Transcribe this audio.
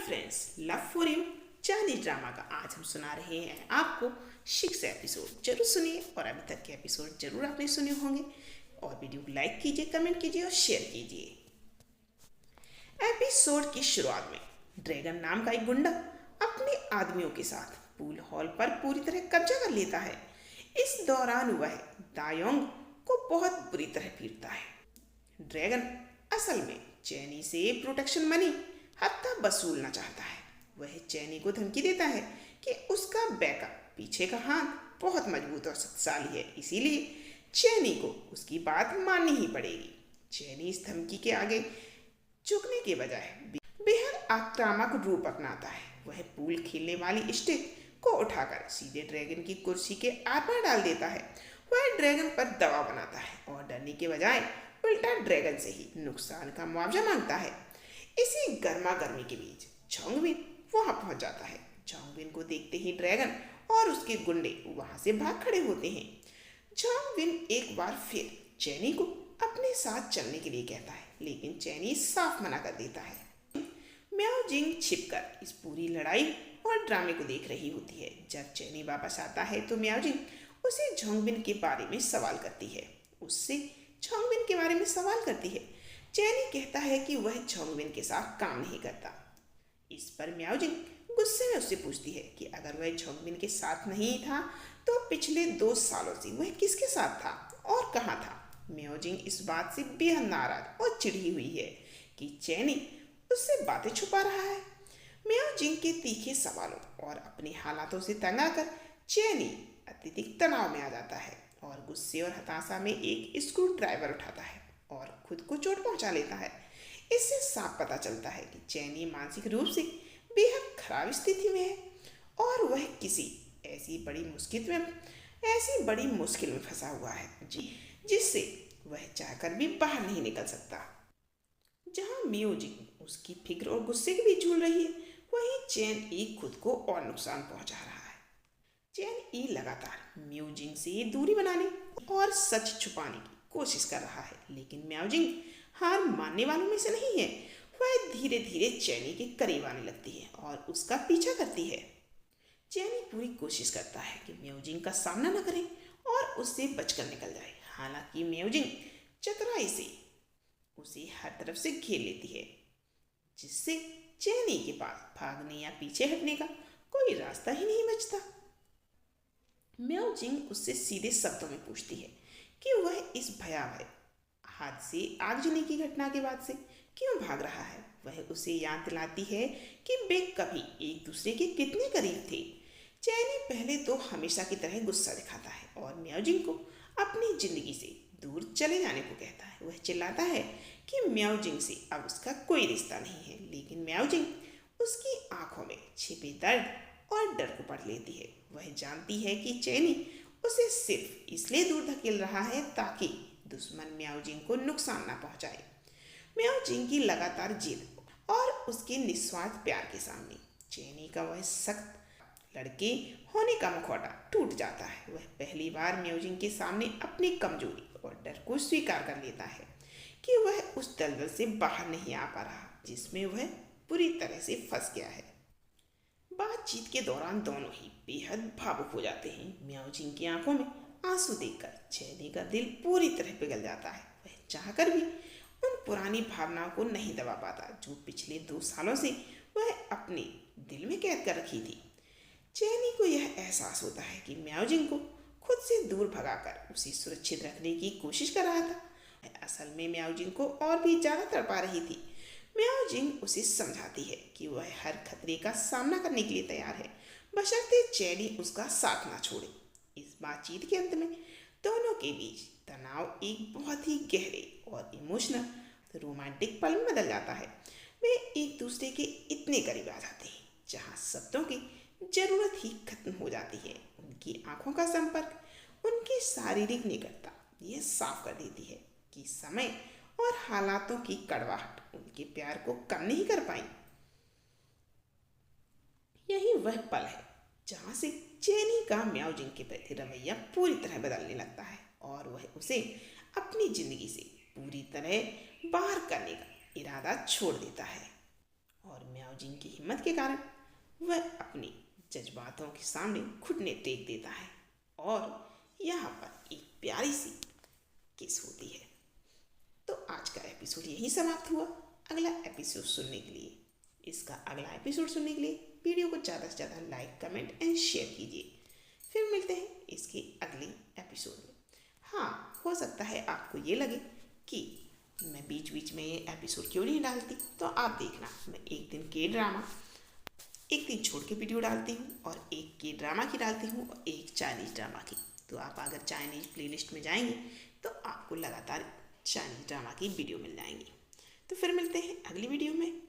Friends, love for you Chinese drama का आज हम सुना रहे हैं आपको 6 एपिसोड। जरूर सुनिए और अभी तक के एपिसोड जरूर आपने सुने होंगे। और वीडियो को लाइक कीजिए, कमेंट कीजिए और शेयर कीजिए। एपिसोड की शुरुआत में ड्रैगन नाम का एक गुंडा अपने आदमियों के साथ पूल हॉल पर पूरी तरह कब्जा कर लेता है। इस दौरान वह दायोंग को बहुत बुरी तरह पीटता है। ड्रैगन असल में चैनी से प्रोटेक्शन मनी हत्ता वसूलना चाहता है। वह चैनी को धमकी देता है कि उसका बैकअप पीछे का हाथ बहुत मजबूत और शक्तिशाली है, इसीलिए चैनी को उसकी बात माननी ही पड़ेगी। चैनी इस धमकी के आगे झुकने के बजाय बेहद आक्रामक रूप अपनाता है। वह पूल खेलने वाली स्टिक को उठाकर सीधे ड्रैगन की कुर्सी के आर पार डाल देता है। वह ड्रैगन पर दबाव बनाता है और डरने के बजाय उल्टा ड्रैगन से ही नुकसान का मुआवजा मांगता है। इसी गर्मा गर्मी के बीच झोंगबिन वहां पहुंच जाता है। झोंगबिन को देखते ही ड्रैगन और उसके गुंडे वहां से भाग खड़े होते हैं। झोंगबिन एक बार फिर चैनी को अपने साथ चलने के लिए कहता है, लेकिन चैनी साफ मना कर देता है। म्याओ जिंग छिपकर इस पूरी लड़ाई और ड्रामे को देख रही होती है। जब चैनी वापस आता है तो म्याओ जिंग उसे झोंगबिन के बारे में सवाल करती है। चैनी कहता है कि वह झोंगबिन के साथ काम नहीं करता। इस पर म्याओ जिंग गुस्से में उससे पूछती है कि अगर वह झोंगबिन के साथ नहीं था तो पिछले 2 सालों से वह किसके साथ था और कहाँ था। म्याओ जिंग इस बात से बेहद नाराज और चिढ़ी हुई है कि चैनी उससे बातें छुपा रहा है। म्याओ जिंग के तीखे सवालों और अपने हालातों से तंग आकर चैनी अत्यधिक तनाव में आ जाता है और गुस्से और हताशा में एक स्क्रू ड्राइवर उठाता है और खुद को चोट पहुंचा लेता है। इससे साफ पता चलता है कि चैनी मानसिक रूप से बेहद खराब स्थिति में है और वह किसी ऐसी बड़ी मुश्किल में फंसा हुआ है जिससे वह चाहकर भी बाहर नहीं निकल सकता। जहां म्याओ जिंग उसकी फिक्र और गुस्से के बीच झूल रही है, वहीं चैन ई खुद को और नुकसान पहुंचा रहा है। चैन ई लगातार म्याओ जिंग से दूरी बनाने और सच छुपाने की कोशिश कर रहा है, लेकिन म्याओ जिंग हार मानने वालों में से नहीं है। वह धीरे धीरे चैनी के करीब आने लगती है और उसका पीछा करती है। चैनी पूरी कोशिश करता है कि म्याओ जिंग का सामना न करे और उससे बचकर निकल जाए। हालांकि म्याओ जिंग चतुराई से उसे हर तरफ से घेर लेती है, जिससे चैनी के पास भागने या पीछे हटने का कोई रास्ता ही नहीं बचता। म्याओ जिंग उससे सीधे शब्दों में पूछती है कि वह इस भयावह हाथ से आग जलने की घटना के बाद से क्यों भाग रहा है। वह उसे याद दिलाती है कि वे कभी एक दूसरे के कितने करीब थे। चैनी पहले तो हमेशा की तरह गुस्सा दिखाता है और म्याओ जिंग को अपनी जिंदगी से दूर चले जाने को कहता है। वह चिल्लाता है कि म्याओ जिंग से अब उसका कोई रिश्ता नहीं है, लेकिन म्याओ जिंग उसकी आंखों में छिपे दर्द और डर को पढ़ लेती है। वह जानती है कि चैनी उसे सिर्फ इसलिए दूर धकेल रहा है ताकि दुश्मन म्याओ जिंग को नुकसान ना पहुंचाए। म्याओ जिंग की लगातार जिद और उसके निस्वार्थ प्यार के सामने चैनी का वह सख्त लड़के होने का मुखौटा टूट जाता है। वह पहली बार म्याओ जिंग के सामने अपनी कमजोरी और डर को स्वीकार कर लेता है कि वह उस दलदल से बाहर नहीं आ पा रहा जिसमें वह पूरी तरह से फंस गया है। बातचीत के दौरान दोनों ही बेहद भावुक हो जाते हैं। म्याओ जिंग की आंखों में आंसू देखकर चैनी का दिल पूरी तरह पिघल जाता है। वह चाहकर भी उन पुरानी भावनाओं को नहीं दबा पाता जो पिछले 2 सालों से वह अपने दिल में कैद कर रखी थी। चैनी को यह एहसास होता है कि म्याओ जिंग को खुद से दूर भगाकर उसे सुरक्षित रखने की कोशिश कर रहा था। वह असल में म्याओ जिंग को और भी ज्यादा तड़पा रही थी। म्याओ जिंग उसे समझाती है कि वह हर खतरे का सामना करने के लिए तैयार है, बशर्ते चैनी उसका साथ ना छोड़े। इस बातचीत के अंत में दोनों के बीच तनाव एक बहुत ही गहरे और इमोशनल रोमांटिक पल में बदल जाता है। वे एक दूसरे के इतने करीब आ जाते हैं जहां शब्दों की जरूरत ही खत्म हो जाती है। उनकी आंखों का संपर्क, उनकी शारीरिक निकटता यह साफ कर देती है कि समय और हालातों की कड़वाहट उनके प्यार को कम नहीं कर पाई। यही वह पल है जहां से चैनी का म्याओ जिंग के प्रति रवैया पूरी तरह बदलने लगता है और वह उसे अपनी जिंदगी से पूरी तरह बाहर करने का इरादा छोड़ देता है। और म्याओ जिनकी हिम्मत के कारण वह अपनी जज्बातों के सामने घुटने टेक देता है। और यहाँ पर एक प्यारी सी किस होती है। तो आज का एपिसोड यहीं समाप्त हुआ। अगला एपिसोड सुनने के लिए इसका अगला एपिसोड सुनने के लिए वीडियो को ज़्यादा से ज़्यादा लाइक, कमेंट एंड शेयर कीजिए। फिर मिलते हैं इसके अगले एपिसोड में। हाँ, हो सकता है आपको ये लगे कि मैं बीच बीच में ये एपिसोड क्यों नहीं डालती, तो आप देखना, मैं एक दिन के ड्रामा एक दिन छोड़ के वीडियो डालती हूँ, और एक के ड्रामा की डालती हूँ और एक चाइनीज़ ड्रामा की। तो आप अगर चाइनीज़ प्लेलिस्ट में जाएंगे तो आपको लगातार चाइनीज़ ड्रामा की वीडियो मिल जाएंगी। तो फिर मिलते हैं अगली वीडियो में।